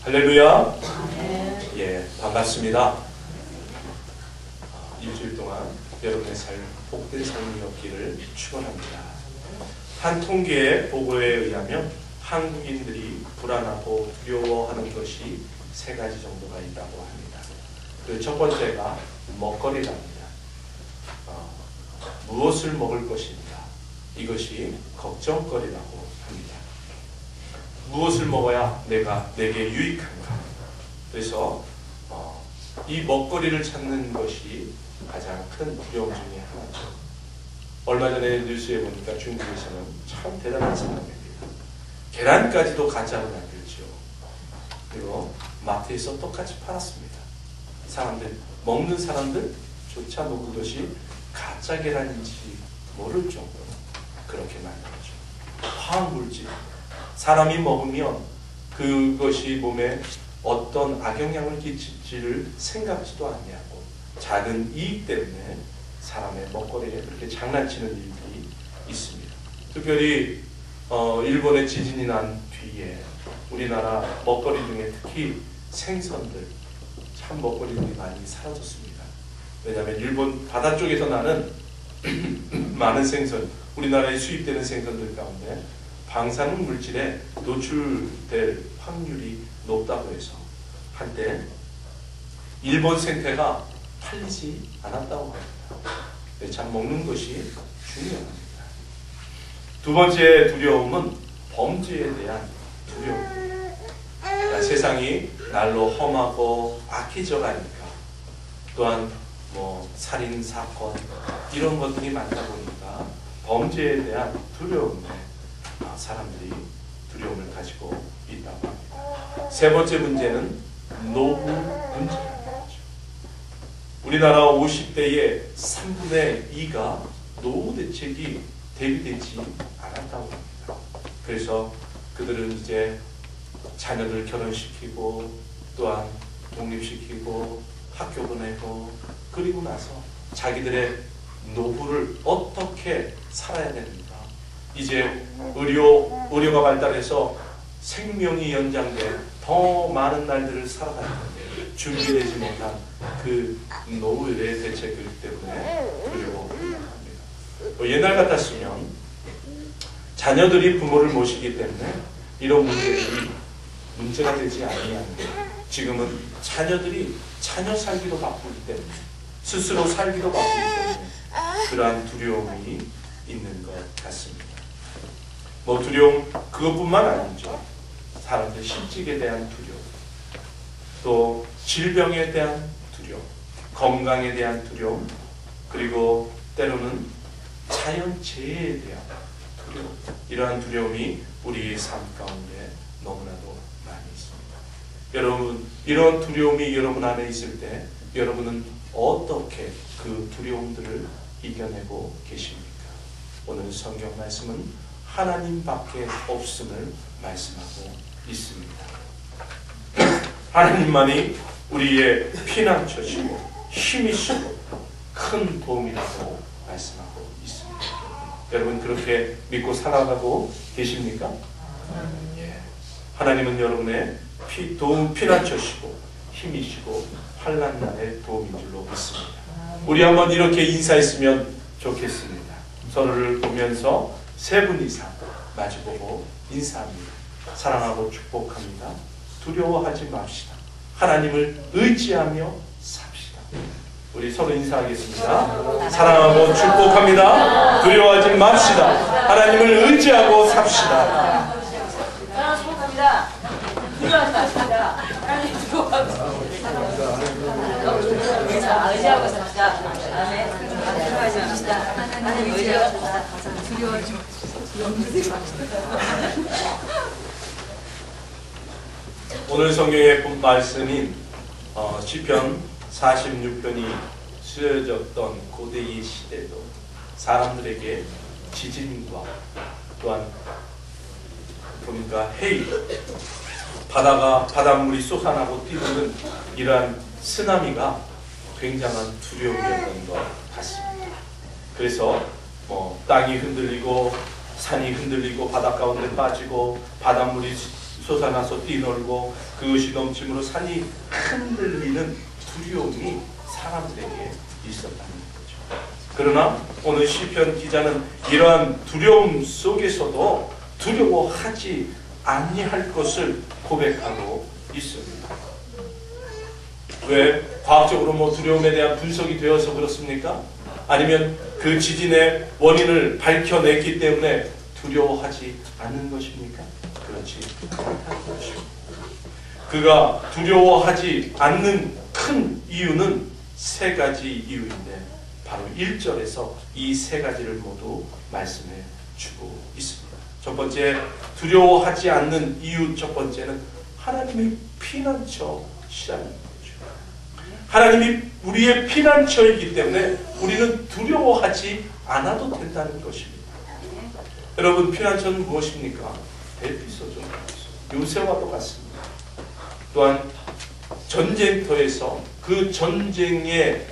할렐루야. 예, 반갑습니다. 일주일 동안 여러분의 삶, 복된 삶이었기를 축원합니다. 한 통계 보고에 의하면 한국인들이 불안하고 두려워하는 것이 3가지 정도가 있다고 합니다. 그 첫 번째가 먹거리랍니다. 무엇을 먹을 것인가? 이것이 걱정거리라고 합니다. 무엇을 먹어야 내게 유익한가? 그래서 이 먹거리를 찾는 것이 가장 큰 두려움 중에 하나죠. 얼마 전에 뉴스에 보니까 중국에서는 참 대단한 사람입니다. 계란까지도 가짜로 만들죠. 그리고 마트에서 똑같이 팔았습니다. 먹는 사람들조차 그것이 가짜 계란인지 모를 정도로 그렇게 만들죠. 화학물질. 사람이 먹으면 그것이 몸에 어떤 악영향을 끼칠지를 생각지도 않냐고 작은 이익 때문에 사람의 먹거리에 그렇게 장난치는 일들이 있습니다. 특별히 일본에 지진이 난 뒤에 우리나라 먹거리 중에 특히 생선들 참 먹거리들이 많이 사라졌습니다. 왜냐하면 일본 바다 쪽에서 나는 많은 생선, 우리나라에 수입되는 생선들 가운데 방사능 물질에 노출될 확률이 높다고 해서 한때 일본 생태가 팔리지 않았다고 합니다. 참 먹는 것이 중요합니다. 두 번째 두려움은 범죄에 대한 두려움입니다. 그러니까 세상이 날로 험하고 악해져 가니까 또한 살인, 사건 이런 것들이 많다 보니까 범죄에 대한 두려움에 사람들이 두려움을 가지고 있다고 합니다. 세 번째 문제는 노후 문제라는 거죠. 우리나라 50대의 3분의 2가 노후 대책이 대비되지 않았다고 합니다. 그래서 그들은 이제 자녀들 결혼시키고 또한 독립시키고 학교 보내고 그리고 나서 자기들의 노후를 어떻게 살아야 됩니까? 이제 의료가 발달해서 생명이 연장돼 더 많은 날들을 살아가는데 준비되지 못한 그 노후의 대책들 때문에 두려워합니다. 옛날 같았으면 자녀들이 부모를 모시기 때문에 이런 문제들이 문제가 되지 아니하는데 지금은 자녀들이 자녀 살기도 바쁘기 때문에 스스로 살기도 바쁘기 때문에 그러한 두려움이 있는 것 같습니다. 두려움 그것뿐만 아니죠. 사람들 실직에 대한 두려움, 또 질병에 대한 두려움, 건강에 대한 두려움, 그리고 때로는 자연재해에 대한 두려움, 이러한 두려움이 우리의 삶 가운데 너무나도 많이 있습니다. 여러분, 이런 두려움이 여러분 안에 있을 때 여러분은 어떻게 그 두려움들을 이겨내고 계십니까? 오늘 성경 말씀은 하나님밖에 없음을 말씀하고 있습니다. 하나님만이 우리의 피난처시고 힘이시고 큰 도움이라고 말씀하고 있습니다. 여러분 그렇게 믿고 살아가고 계십니까? 예. 하나님은 여러분의 피난처시고 힘이시고 환난 날의 도움인 줄로 믿습니다. 우리 한번 이렇게 인사했으면 좋겠습니다. 서로를 보면서 3분 이상 마주보고 인사합니다. 사랑하고 축복합니다. 두려워하지 맙시다. 하나님을 의지하며 삽시다. 우리 서로 인사하겠습니다. 사랑하고 축복합니다. 두려워하지 맙시다. 하나님을 의지하고 삽시다. 사랑하고 축복합니다. 두려워하지 맙시다. 하나님 두려워하고 의지하고 삽시다. 아멘. 두려워하지 맙시다. 하나님 의지하고 삽시다. 두려워하지 맙시다. 오늘 성경의 본 말씀인 시편 46편이 쓰여졌던 고대의 시대도 사람들에게 지진과 또한 보니까 해일, 바닷물이 쏟아나고 뛰는 이러한 쓰나미가 굉장한 두려움이었던 것 같습니다. 그래서 땅이 흔들리고 산이 흔들리고 바닷가운데 빠지고 바닷물이 솟아나서 뛰놀고 그것이 넘침으로 산이 흔들리는 두려움이 사람들에게 있었다는 거죠. 그러나 오늘 시편 기자는 이러한 두려움 속에서도 두려워하지 아니할 것을 고백하고 있습니다. 왜? 과학적으로 뭐 두려움에 대한 분석이 되어서 그렇습니까? 아니면 그 지진의 원인을 밝혀냈기 때문에 두려워하지 않는 것입니까? 그렇지 않다는 것입니다. 그가 두려워하지 않는 큰 이유는 세 가지 이유인데 바로 1절에서 이 세 가지를 모두 말씀해 주고 있습니다. 첫 번째, 두려워하지 않는 이유 첫 번째는 하나님이 피난처시라는 거죠. 하나님이 우리의 피난처이기 때문에 우리는 두려워하지 않아도 된다는 것입니다. 여러분, 피난처는 무엇입니까? 대피소죠. 요새와도 같습니다. 또한 전쟁터에서 그 전쟁의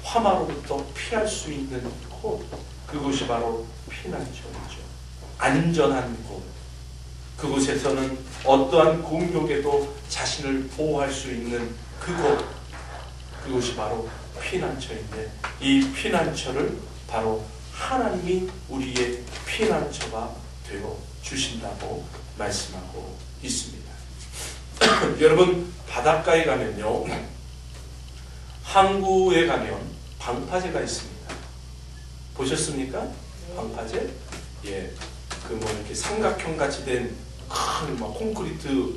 화마로부터 피할 수 있는 곳, 그곳이 바로 피난처이죠. 안전한 곳, 그곳에서는 어떠한 공격에도 자신을 보호할 수 있는 그곳, 그것이 바로 피난처인데 이 피난처를 바로 하나님이 우리의 피난처가 되어 주신다고 말씀하고 있습니다. 여러분, 바닷가에 가면요, 항구에 가면 방파제가 있습니다. 보셨습니까? 방파제? 예, 그 뭐 이렇게 삼각형 같이 된 큰 막 콘크리트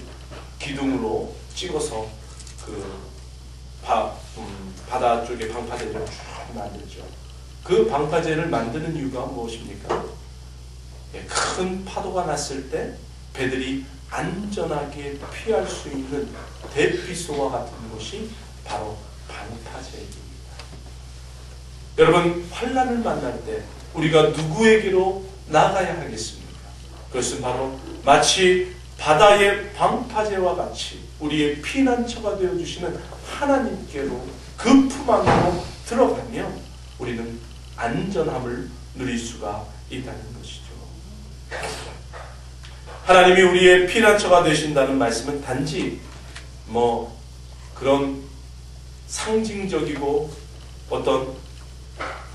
기둥으로 찍어서 그 바다 쪽에 방파제를 쭉 만들죠. 그 방파제를 만드는 이유가 무엇입니까? 예, 큰 파도가 났을 때 배들이 안전하게 피할 수 있는 대피소와 같은 곳이 바로 방파제입니다. 여러분, 환난을 만날 때 우리가 누구에게로 나가야 하겠습니까? 그것은 바로 마치 바다의 방파제와 같이 우리의 피난처가 되어주시는 하나님께로 그 품 안으로 들어가면 우리는 안전함을 누릴 수가 있다는 것이죠. 하나님이 우리의 피난처가 되신다는 말씀은 단지 뭐 그런 상징적이고 어떤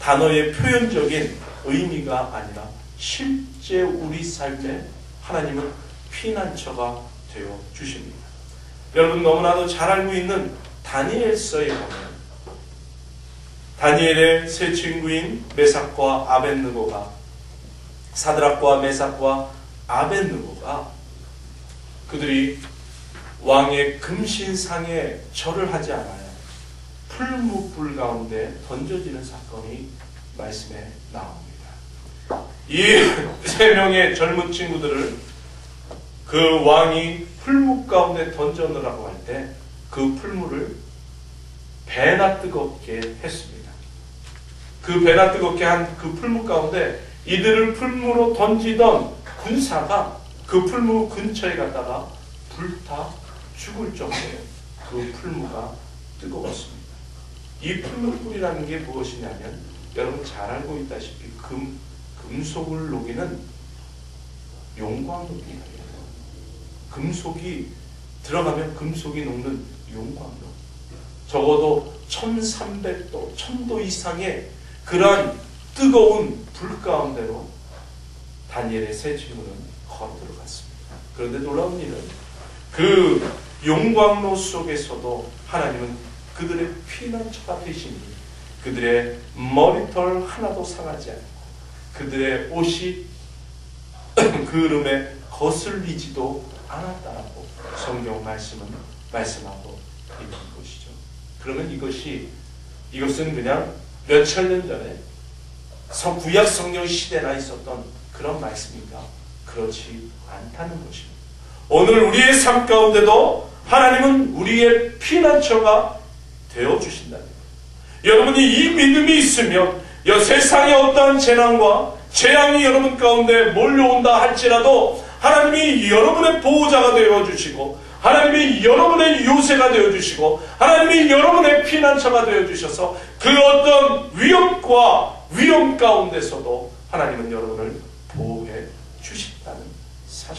단어의 표현적인 의미가 아니라 실제 우리 삶에 하나님은 피난처가 되어 주십니다. 여러분, 너무나도 잘 알고 있는 다니엘서에 보면 다니엘의 세 친구인 메삭과 아벳느고가, 사드락과 메삭과 아벳느고가 그들이 왕의 금신상에 절을 하지 않아요. 풀무불 가운데 던져지는 사건이 말씀에 나옵니다. 이 세 명의 젊은 친구들을 그 왕이 풀무 가운데 던져놓으라고 할 때 그 풀무를 배나 뜨겁게 했습니다. 그 배나 뜨겁게 한 그 풀무 가운데 이들을 풀무로 던지던 군사가 그 풀무 근처에 갔다가 불타 죽을 정도로 그 풀무가 뜨거웠습니다. 이 풀무불이라는 게 무엇이냐면 여러분 잘 알고 있다시피 금속을 녹이는 용광로입니다. 금속이 들어가면 금속이 녹는 용광로. 적어도 1300도, 1000도 이상의 그러한 뜨거운 불 가운데로 다니엘의 세 친구는 걸어 들어갔습니다. 그런데 놀라운 일은 그 용광로 속에서도 하나님은 그들의 피난처가 되시니 그들의 머리털 하나도 상하지 않고 그들의 옷이 그름에 거슬리지도 않았다라고 성경 말씀은 말씀하고 있는 것이죠. 그러면 이것은 그냥 몇천 년 전에 구약 성경 시대나 있었던 그런 말씀인가? 그렇지 않다는 것입니다. 오늘 우리의 삶 가운데도 하나님은 우리의 피난처가 되어주신다는 거예요. 여러분이 이 믿음이 있으면 세상의 어떠한 재난과 재앙이 여러분 가운데 몰려온다 할지라도 하나님이 여러분의 보호자가 되어주시고 하나님이 여러분의 요새가 되어주시고 하나님이 여러분의 피난처가 되어주셔서 그 어떤 위험 가운데서도 하나님은 여러분을 보호해 주신다는 사실.